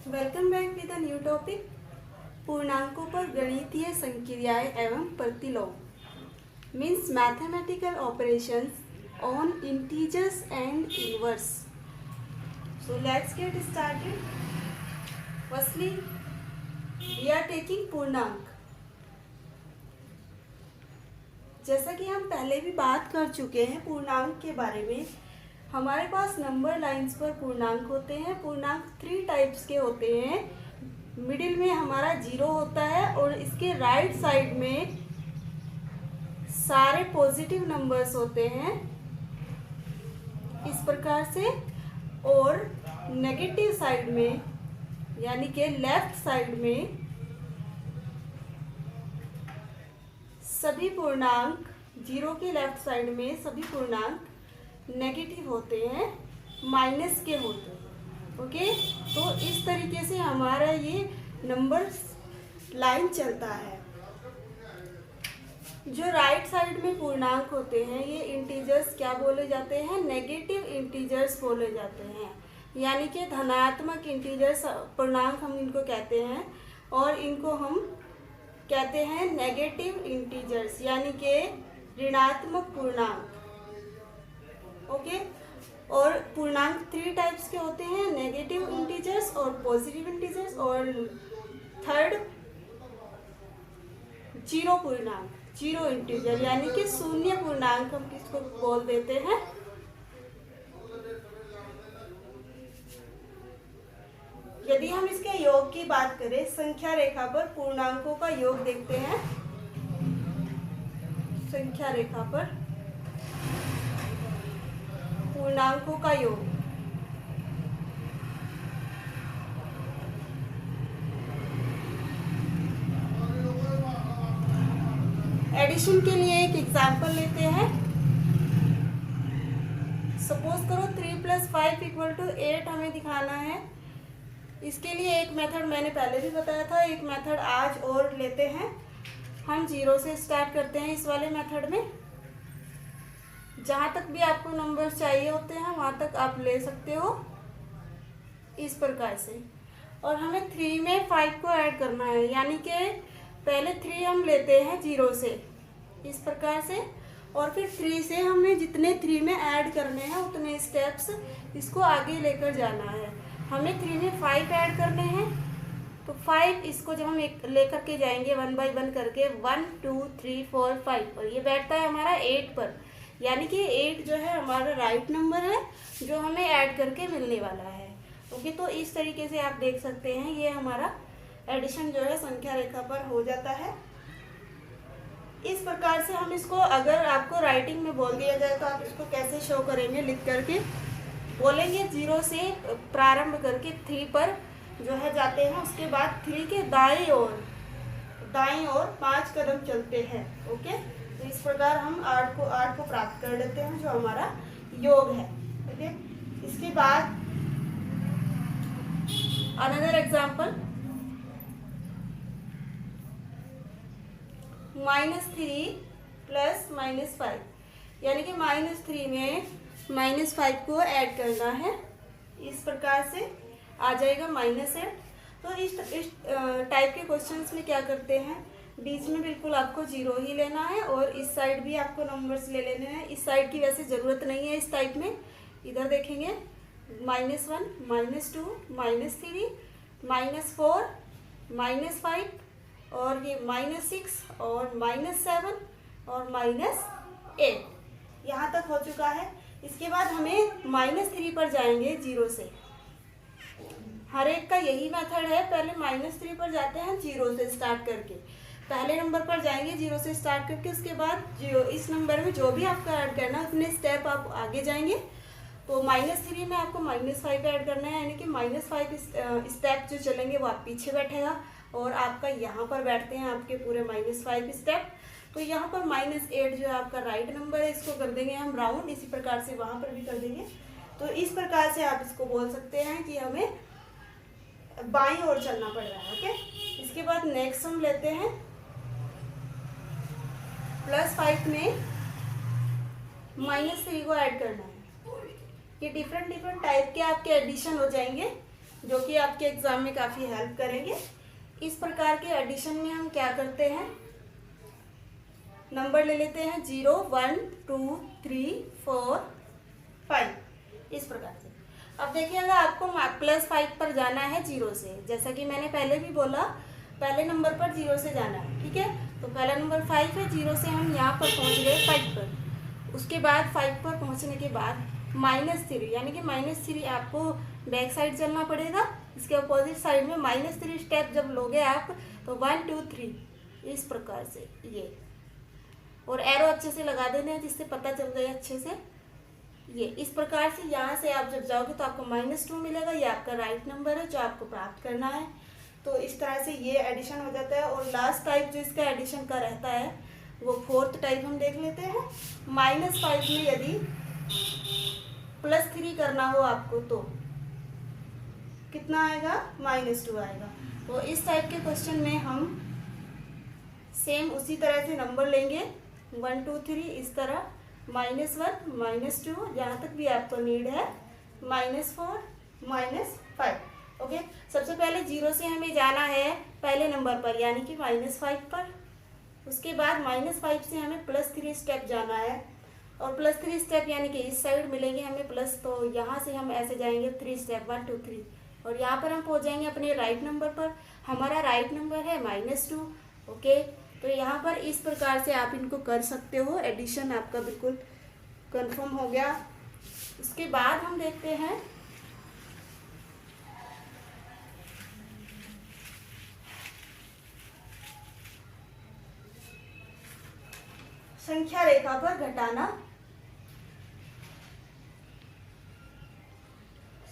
Welcome back with a new topic. पूर्णांकों पर गणितीय संक्रियाएं एवं प्रतिलोम means mathematical operations on integers and inverse. So let's get started. Firstly we are taking पूर्णांक। जैसा कि हम पहले भी बात कर चुके हैं पूर्णांक के बारे में, हमारे पास नंबर लाइंस पर पूर्णांक होते हैं। पूर्णांक 3 टाइप्स के होते हैं। मिडिल में हमारा 0 होता है और इसके राइट साइड में सारे पॉजिटिव नंबर्स होते हैं इस प्रकार से, और नेगेटिव साइड में यानी कि लेफ्ट साइड में सभी पूर्णांक 0 के लेफ्ट साइड में सभी पूर्णांक नेगेटिव होते हैं, माइनस के होते हैं। ओके, तो इस तरीके से हमारा ये नंबर लाइन चलता है। जो राइट साइड में पूर्णांक होते हैं ये इंटीजर्स क्या बोले जाते हैं? नेगेटिव इंटीजर्स बोले जाते हैं, यानी कि धनात्मक इंटीजर्स पूर्णांक हम इनको कहते हैं, और इनको हम कहते हैं नेगेटिव इंटीजर्स यानी कि ऋणात्मक पूर्णांक। ओके, और पूर्णांक 3 टाइप्स के होते हैं, नेगेटिव इंटीजर्स और पॉजिटिव इंटीजर्स, और थर्ड जीरो पूर्णांक, जीरो इंटीजर यानी कि शून्य पूर्णांक हम किसको बोल देते हैं? यदि हम इसके योग की बात करें, संख्या रेखा पर पूर्णांकों का योग देखते हैं। संख्या रेखा पर पूर्णांकों का योग, एडिशन के लिए एक एग्जाम्पल लेते हैं। सपोज करो 3 + 5 = 8 हमें दिखाना है। इसके लिए एक मेथड मैंने पहले भी बताया था, एक मेथड आज और लेते हैं। हम 0 से स्टार्ट करते हैं इस वाले मेथड में। जहाँ तक भी आपको नंबर चाहिए होते हैं वहाँ तक आप ले सकते हो इस प्रकार से। और हमें 3 में 5 को ऐड करना है, यानी कि पहले 3 हम लेते हैं 0 से इस प्रकार से, और फिर 3 से हमें जितने 3 में ऐड करने हैं उतने स्टेप्स इसको आगे लेकर जाना है। हमें 3 में 5 ऐड करने हैं, तो 5 इसको जब हम लेकर के जाएंगे 1 बाय 1 करके 1 2 3 4 5 पर, ये बैठता है हमारा 8 पर, यानी कि 8 जो है हमारा राइट नंबर है जो हमें ऐड करके मिलने वाला है। ओके, तो इस तरीके से आप देख सकते हैं ये हमारा एडिशन जो है संख्या रेखा पर हो जाता है। इस प्रकार से हम इसको, अगर आपको राइटिंग में बोल दिया जाए तो आप इसको कैसे शो करेंगे? लिख करके बोलेंगे 0 से प्रारंभ करके 3 पर जो है जाते हैं, उसके बाद 3 के दाएं ओर 5 कदम चलते हैं। ओके, तो इस प्रकार हम 8 को प्राप्त कर लेते हैं जो हमारा योग है। ओके, इसके बाद अनदर एग्जाम्पल, -3 + -5, यानी कि -3 में -5 को ऐड करना है। इस प्रकार से आ जाएगा -8। तो इस टाइप के क्वेश्चंस में क्या करते हैं, बीच में बिल्कुल आपको 0 ही लेना है, और इस साइड भी आपको नंबर्स ले लेने हैं। इस साइड की वैसे ज़रूरत नहीं है इस टाइप में। इधर देखेंगे -1 -2 -3 -4 -5, और ये -6 और -7 और -8, यहाँ तक हो चुका है। इसके बाद हमें -3 पर जाएंगे 0 से। हर एक का यही मेथड है, पहले -3 पर जाते हैं 0 से स्टार्ट करके, पहले नंबर पर जाएंगे 0 से स्टार्ट करके, उसके बाद इस नंबर में जो भी आपको ऐड करना है उतने स्टेप आप आगे जाएंगे। तो -3 में आपको -5 ऐड करना है, यानी कि -5 स्टेप जो चलेंगे वो आप पीछे बैठेगा, और आपका यहाँ पर बैठते हैं आपके पूरे -5 स्टेप। तो यहाँ पर -8 जो है आपका राइट नंबर है, इसको कर देंगे हम राउंड। इसी प्रकार से वहाँ पर भी कर देंगे। तो इस प्रकार से आप इसको बोल सकते हैं कि हमें बाईं ओर चलना पड़ रहा है। ओके, इसके बाद नेक्स्ट हम लेते हैं +5 में -3 को ऐड करना है। ये डिफरेंट टाइप के आपके एडिशन हो जाएंगे। जो कि आपके एग्जाम में काफ़ी हेल्प करेंगे। इस प्रकार के एडिशन में हम क्या करते हैं, नंबर ले लेते हैं 0, 1, 2, 3, 4, 5 इस प्रकार से। अब देखिएगा आपको +5 पर जाना है 0 से, जैसा कि मैंने पहले भी बोला पहले नंबर पर 0 से जाना है, ठीक है। तो पहला नंबर 5 है, 0 से हम यहाँ पर पहुँच गए 5 पर। उसके बाद 5 पर पहुँचने के बाद -3 यानी कि -3 आपको बैक साइड चलना पड़ेगा। इसके अपोजिट साइड में -3 स्टेप जब लोगे आप तो 1, 2, 3 इस प्रकार से ये, और एरो अच्छे से लगा देने हैं जिससे पता चल जाए अच्छे से। ये इस प्रकार से यहाँ से आप जब जाओगे तो आपको -2 मिलेगा। ये आपका राइट नंबर है जो आपको प्राप्त करना है। तो इस तरह से ये एडिशन हो जाता है। और लास्ट टाइप जो इसका एडिशन का रहता है वो 4th टाइप हम देख लेते हैं। -5 में यदि +3 करना हो आपको तो कितना आएगा, -2 आएगा। तो इस टाइप के क्वेश्चन में हम सेम उसी तरह से नंबर लेंगे 1, 2, 3 इस तरह, -1, -2 जहाँ तक भी आपको नीड है, -4, -5। ओके, सबसे पहले 0 से हमें जाना है पहले नंबर पर यानी कि -5 पर। उसके बाद -5 से हमें +3 स्टेप जाना है, और +3 स्टेप यानी कि इस साइड मिलेंगे हमें प्लस। तो यहाँ से हम ऐसे जाएंगे 3 स्टेप 1, 2, 3, और यहाँ पर हम पहुँच जाएंगे अपने राइट नंबर पर। हमारा राइट नंबर है -2। ओके, तो यहाँ पर इस प्रकार से आप इनको कर सकते हो। एडिशन आपका बिल्कुल कंफर्म हो गया। उसके बाद हम देखते हैं संख्या रेखा पर घटाना।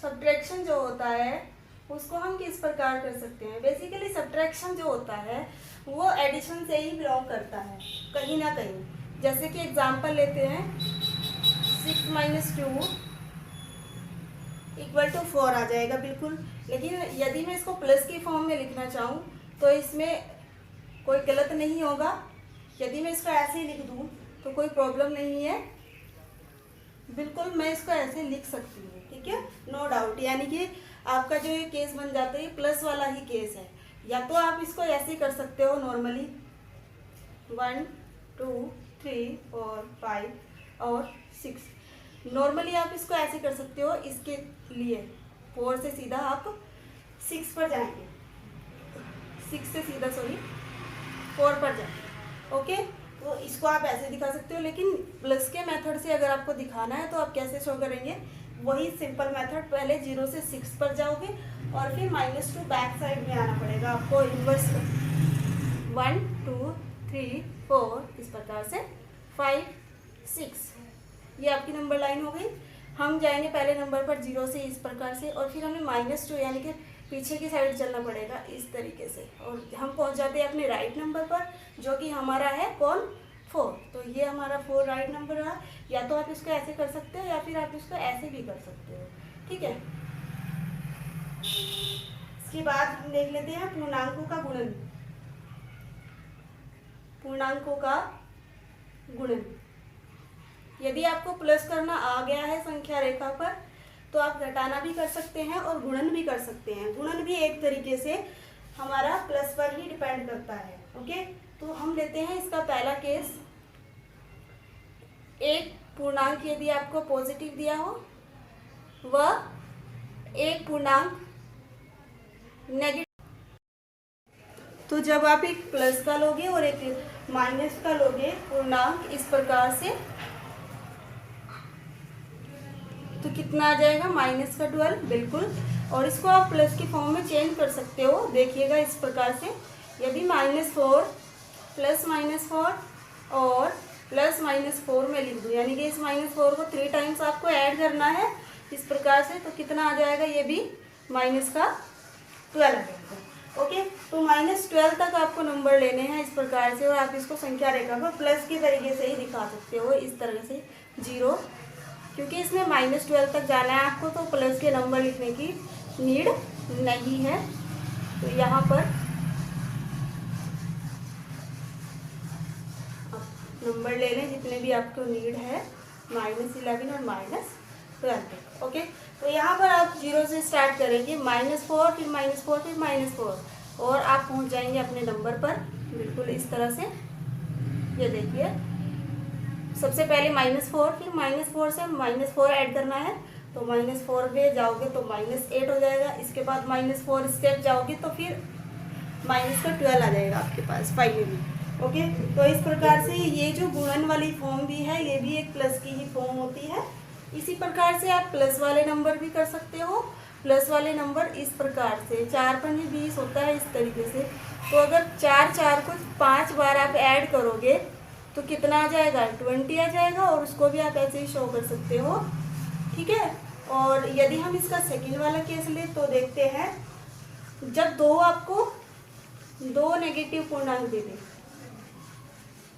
सब्ट्रैक्शन जो होता है उसको हम किस प्रकार कर सकते हैं। बेसिकली सब्ट्रैक्शन जो होता है वो एडिशन से ही बिलोंग करता है कहीं ना कहीं। जैसे कि एग्जांपल लेते हैं 6 - 2 = 4 आ जाएगा बिल्कुल। लेकिन यदि मैं इसको प्लस की फॉर्म में लिखना चाहूँ तो इसमें कोई गलत नहीं होगा। यदि मैं इसको ऐसे ही लिख दूँ तो कोई प्रॉब्लम नहीं है, बिल्कुल मैं इसको ऐसे लिख सकती हूँ, ठीक है, नो डाउट। यानी कि आपका जो ये केस बन जाता है ये प्लस वाला ही केस है। या तो आप इसको ऐसे कर सकते हो नॉर्मली 1, 2, 3, 4, 5 और 6। नॉर्मली आप इसको ऐसे कर सकते हो। इसके लिए 4 से सीधा आप 6 पर जाएंगे, 6 से सीधा 4 पर जाएंगे। ओके, तो इसको आप ऐसे दिखा सकते हो। लेकिन प्लस के मेथड से अगर आपको दिखाना है तो आप कैसे शो करेंगे, वही सिंपल मेथड, पहले 0 से 6 पर जाओगे और फिर -2 बैक साइड में आना पड़ेगा आपको। इन्वर्स 1, 2, 3, 4 इस प्रकार से 5, 6 ये आपकी नंबर लाइन हो गई। हम जाएंगे पहले नंबर पर 0 से इस प्रकार से, और फिर हमें -2 यानी कि पीछे की साइड चलना पड़ेगा इस तरीके से, और हम पहुंच जाते हैं अपने राइट नंबर पर जो कि हमारा है कौन, 4। तो ये हमारा 4 राइट नंबर रहा। या तो आप इसको ऐसे कर सकते हो या फिर आप इसको ऐसे भी कर सकते हो, ठीक है। इसके बाद हम देख लेते हैं पूर्णांकों का गुणन। पूर्णांकों का गुणन, यदि आपको प्लस करना आ गया है संख्या रेखा पर तो आप घटाना भी कर सकते हैं और गुणन भी कर सकते हैं। गुणन भी एक तरीके से हमारा प्लस पर ही डिपेंड करता है। ओके, तो हम लेते हैं इसका पहला केस। एक पूर्णांक यदि आपको पॉजिटिव दिया हो वह एक पूर्णांक नेगेटिव, तो जब आप एक प्लस का लोगे और एक माइनस का लोगे पूर्णांक इस प्रकार से, तो कितना आ जाएगा, -12 बिल्कुल। और इसको आप प्लस की फॉर्म में चेंज कर सकते हो। देखिएगा इस प्रकार से, यदि -4 प्लस -4 और प्लस -4 में लिख दूँ, यानी कि इस -4 को 3 टाइम्स आपको ऐड करना है इस प्रकार से, तो कितना आ जाएगा, ये भी -12 आ जाएगा। ओके, तो -12 तक आपको नंबर लेने हैं इस प्रकार से, और आप इसको संख्या रेखा को प्लस के तरीके से ही दिखा सकते हो इस तरह से 0, क्योंकि इसमें -12 तक जाना है आपको, तो प्लस के नंबर लिखने की नीड नहीं है। तो यहाँ पर आप नंबर ले लें जितने भी आपको नीड है, -11 और 12 तक। ओके, तो यहाँ पर आप 0 से स्टार्ट करेंगे, -4 फिर -4 फिर -4 और आप पहुँच जाएंगे अपने नंबर पर बिल्कुल इस तरह से। ये देखिए, सबसे पहले -4 फिर -4 से -4 ऐड करना है, तो -4 पे जाओगे तो -8 हो जाएगा। इसके बाद -4 स्टेप जाओगे तो फिर -12 आ जाएगा आपके पास फाइनली। ओके, तो इस प्रकार से ये जो गुणन वाली फॉर्म भी है ये भी एक प्लस की ही फॉर्म होती है। इसी प्रकार से आप प्लस वाले नंबर भी कर सकते हो। प्लस वाले नंबर इस प्रकार से 4 पंजे 20 होता है इस तरीके से। तो अगर 4 को 5 बार आप ऐड करोगे तो कितना आ जाएगा, 20 आ जाएगा, और उसको भी आप ऐसे ही शो कर सकते हो। ठीक है, और यदि हम इसका सेकंड वाला केस ले तो देखते हैं, जब आपको 2 नेगेटिव पूर्णांक दे दे,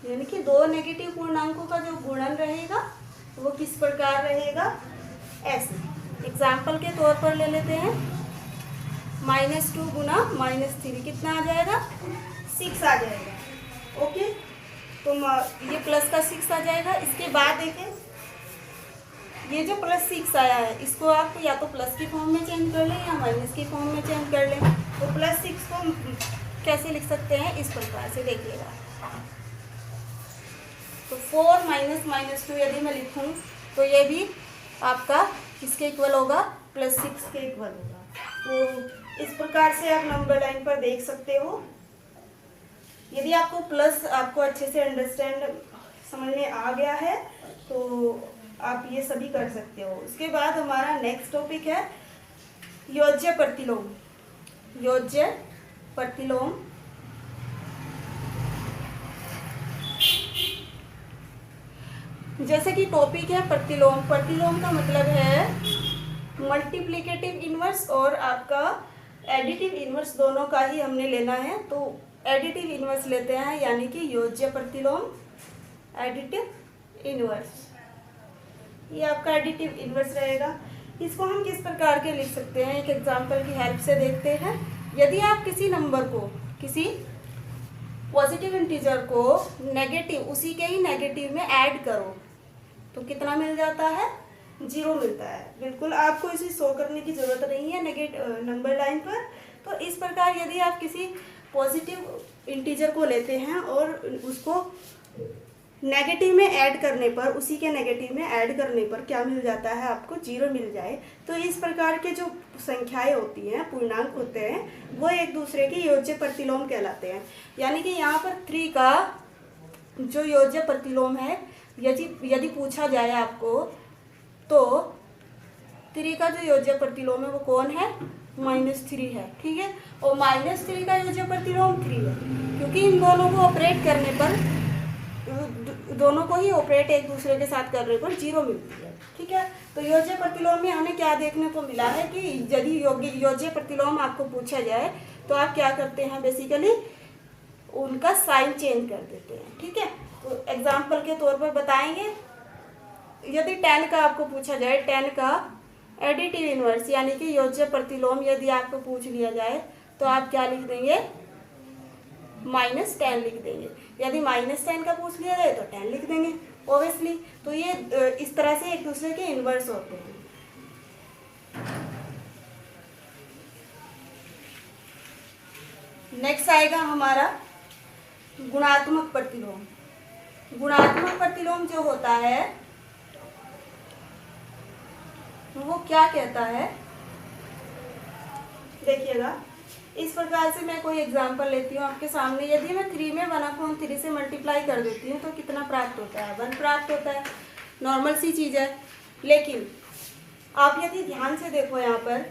यानी कि 2 नेगेटिव पूर्णांकों का जो गुणन रहेगा वो किस प्रकार रहेगा, ऐसे। एग्जाम्पल के तौर पर ले लेते हैं, -2 गुना -3 कितना आ जाएगा, 6 आ जाएगा। ओके, तो ये प्लस का 6 आ जाएगा। इसके बाद देखें, ये जो +6 आया है इसको आप या तो प्लस की फॉर्म में चेंज कर लें या माइनस की फॉर्म में चेंज कर लें। तो +6 को कैसे लिख सकते हैं, इस प्रकार से देखिएगा। तो 4 - -2 यदि मैं लिखूं तो ये भी आपका किसके इक्वल होगा, +6 के इक्वल होगा। तो इस प्रकार से आप नंबर लाइन पर देख सकते हो। यदि आपको प्लस आपको अच्छे से अंडरस्टैंड समझ में आ गया है तो आप ये सभी कर सकते हो। इसके बाद हमारा नेक्स्ट टॉपिक है योज्य प्रतिलोम। योज्य प्रतिलोम जैसे कि टॉपिक है प्रतिलोम। प्रतिलोम का मतलब है मल्टीप्लिकेटिव इनवर्स और आपका एडिटिव इनवर्स, दोनों का ही हमने लेना है। तो एडिटिव इनवर्स लेते हैं, यानी कि योज्य प्रतिलोम, एडिटिव इनवर्स। ये आपका एडिटिव इनवर्स रहेगा। इसको हम किस प्रकार के लिख सकते हैं, एक एग्जांपल की हेल्प से देखते हैं। यदि आप किसी नंबर को, किसी पॉजिटिव इंटीजर को नेगेटिव, उसी के ही नेगेटिव में ऐड करो तो कितना मिल जाता है, 0 मिलता है। बिल्कुल आपको इसे शो करने की जरूरत नहीं है नेगेटिव नंबर लाइन पर। तो इस प्रकार यदि आप किसी पॉजिटिव इंटीजर को लेते हैं और उसको नेगेटिव में ऐड करने पर, उसी के नेगेटिव में ऐड करने पर क्या मिल जाता है, आपको 0 मिल जाए, तो इस प्रकार के जो संख्याएं होती हैं, पूर्णांक होते हैं, वो एक दूसरे के योज्य प्रतिलोम कहलाते हैं। यानी कि यहाँ पर 3 का जो योज्य प्रतिलोम है, यदि पूछा जाए आपको तो 3 का जो योज्य प्रतिलोम है वो कौन है, -3 है। ठीक है, और -3 का योज्य प्रतिलोम 3 है, क्योंकि इन दोनों को ऑपरेट करने पर, दोनों को ही ऑपरेट एक दूसरे के साथ करने पर 0 मिलती है। ठीक है, तो योज्य प्रतिलोम में हमें क्या देखने को मिला है कि यदि योज्य प्रतिलोम आपको पूछा जाए तो आप क्या करते हैं, बेसिकली उनका साइन चेंज कर देते हैं। ठीक है, तो एग्जाम्पल के तौर पर बताएंगे, यदि 10 का आपको पूछा जाए, 10 का एडिटिव इनवर्स यानी कि योज्य प्रतिलोम यदि आपको पूछ लिया जाए तो आप क्या लिख देंगे, -10 लिख देंगे। यदि -10 का पूछ लिया जाए तो 10 लिख देंगे ऑब्वियसली। तो ये इस तरह से एक दूसरे के इनवर्स होते हैं। नेक्स्ट आएगा हमारा गुणात्मक प्रतिलोम। गुणात्मक प्रतिलोम जो होता है वो क्या कहता है, देखिएगा इस प्रकार से। मैं कोई एग्जांपल लेती हूँ आपके सामने। यदि मैं 3 में 1/3 से मल्टीप्लाई कर देती हूँ तो कितना प्राप्त होता है, 1 प्राप्त होता है। नॉर्मल सी चीज़ है। लेकिन आप यदि ध्यान से देखो, यहाँ पर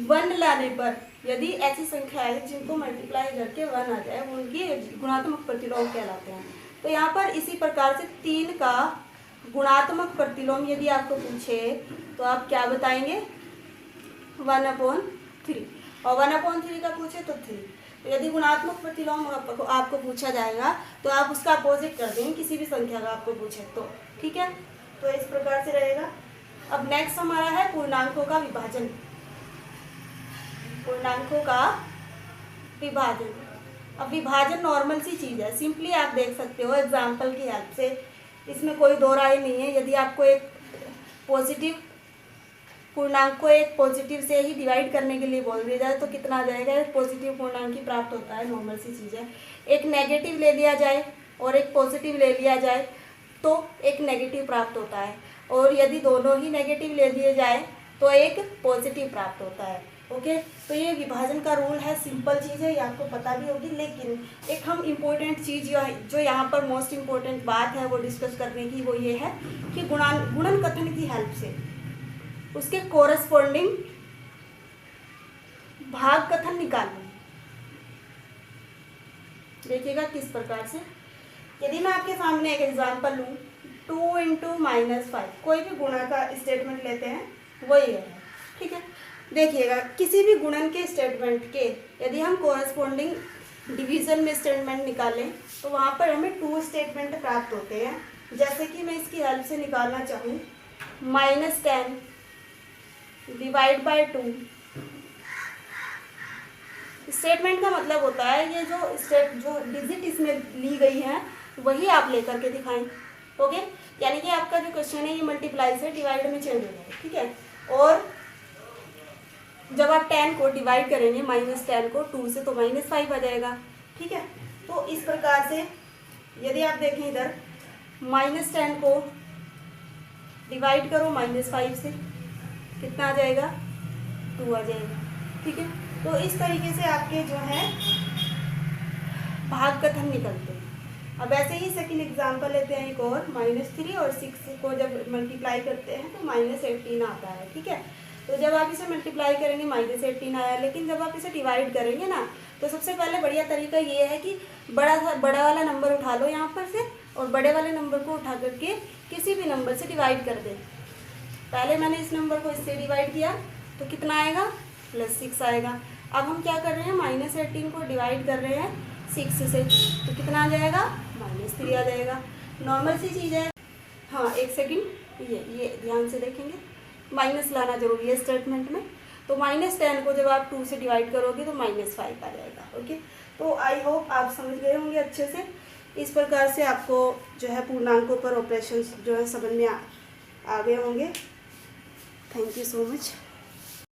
1 लाने पर यदि ऐसी संख्या है जिनको मल्टीप्लाई करके 1 आ जाए, उनकी गुणात्मक प्रतिलोम कहलाते हैं। तो यहाँ पर इसी प्रकार से 3 का गुणात्मक प्रतिलोम यदि आपको पूछे तो आप क्या बताएंगे, 1/3, और 1/3 का पूछे तो 3। तो यदि गुणात्मक प्रतिलोम आपको पूछा जाएगा तो आप उसका अपोजिट कर देंगे, किसी भी संख्या का आपको पूछे तो। ठीक है, तो इस प्रकार से रहेगा। अब नेक्स्ट हमारा है पूर्णांकों का विभाजन। पूर्णांकों का विभाजन। अब विभाजन नॉर्मल सी चीज़ है, सिंपली आप देख सकते हो एग्जाम्पल की हेल्प से। इसमें कोई दो राय नहीं है। यदि आपको एक पॉजिटिव पूर्णांक को एक पॉजिटिव से ही डिवाइड करने के लिए बोल दिया जाए तो कितना आ जाएगा, एक पॉजिटिव पूर्णांक ही प्राप्त होता है, नॉर्मल सी चीज़ है। एक नेगेटिव ले लिया जाए और एक पॉजिटिव ले लिया जाए तो एक नेगेटिव प्राप्त होता है, और यदि दोनों ही नेगेटिव ले लिए जाए तो एक पॉजिटिव प्राप्त होता है। ओके, तो ये विभाजन का रूल है, सिंपल चीज़ है, ये आपको पता भी होगी। लेकिन एक हम इम्पोर्टेंट चीज़ जो यहाँ पर मोस्ट इम्पोर्टेंट बात है वो डिस्कस करने की, वो ये है कि गुणन कथन की हेल्प से उसके कोरस्पॉन्डिंग भाग कथन निकालना। देखिएगा किस प्रकार से। यदि मैं आपके सामने एक एग्जांपल लूँ, 2 × -5, कोई भी गुणा का स्टेटमेंट लेते हैं, वही है, ठीक है। देखिएगा किसी भी गुणन के स्टेटमेंट के यदि हम कोरस्पॉन्डिंग डिवीजन में स्टेटमेंट निकालें तो वहाँ पर हमें 2 स्टेटमेंट प्राप्त होते हैं। जैसे कि मैं इसकी हेल्प से निकालना चाहूँ, -10 डिवाइड बाय 2। स्टेटमेंट का मतलब होता है ये जो डिजिट इसमें ली गई है वही आप लेकर के दिखाएं। ओके, यानी कि आपका जो क्वेश्चन है ये मल्टीप्लाई से डिवाइड में चेंज हो जाएगा, ठीक है। और जब आप 10 को डिवाइड करेंगे, -10 को 2 से, तो -5 आ जाएगा, ठीक है। तो इस प्रकार से यदि आप देखें इधर, -10 को डिवाइड करो -5 से, कितना आ जाएगा, 2 आ जाएगा, ठीक है। तो इस तरीके से आपके जो है भाग कथन निकलते हैं। अब ऐसे ही सेकंड एग्जांपल लेते हैं एक और, -3 और 6 को जब मल्टीप्लाई करते हैं तो -18 आता है, ठीक है। तो जब आप इसे मल्टीप्लाई करेंगे -18 आया, लेकिन जब आप इसे डिवाइड करेंगे ना तो सबसे पहले बढ़िया तरीका ये है कि बड़ा वाला नंबर उठा लो यहाँ पर से, और बड़े वाले नंबर को उठा करके किसी भी नंबर से डिवाइड कर दें। पहले मैंने इस नंबर को इससे डिवाइड किया तो कितना आएगा, +6 आएगा। अब हम क्या कर रहे हैं, -18 को डिवाइड कर रहे हैं 6 से, तो कितना आ जाएगा, -3 आ जाएगा। नॉर्मल सी चीज़ है। हाँ, एक सेकंड, ये ध्यान से देखेंगे, माइनस लाना जरूरी है स्टेटमेंट में। तो -10 को जब आप 2 से डिवाइड करोगे तो -5 आ जाएगा। ओके, तो आई होप आप समझ गए होंगे अच्छे से। इस प्रकार से आपको जो है पूर्णांकों पर ऑपरेशंस जो है समझ में आ गए होंगे। Thank you so much.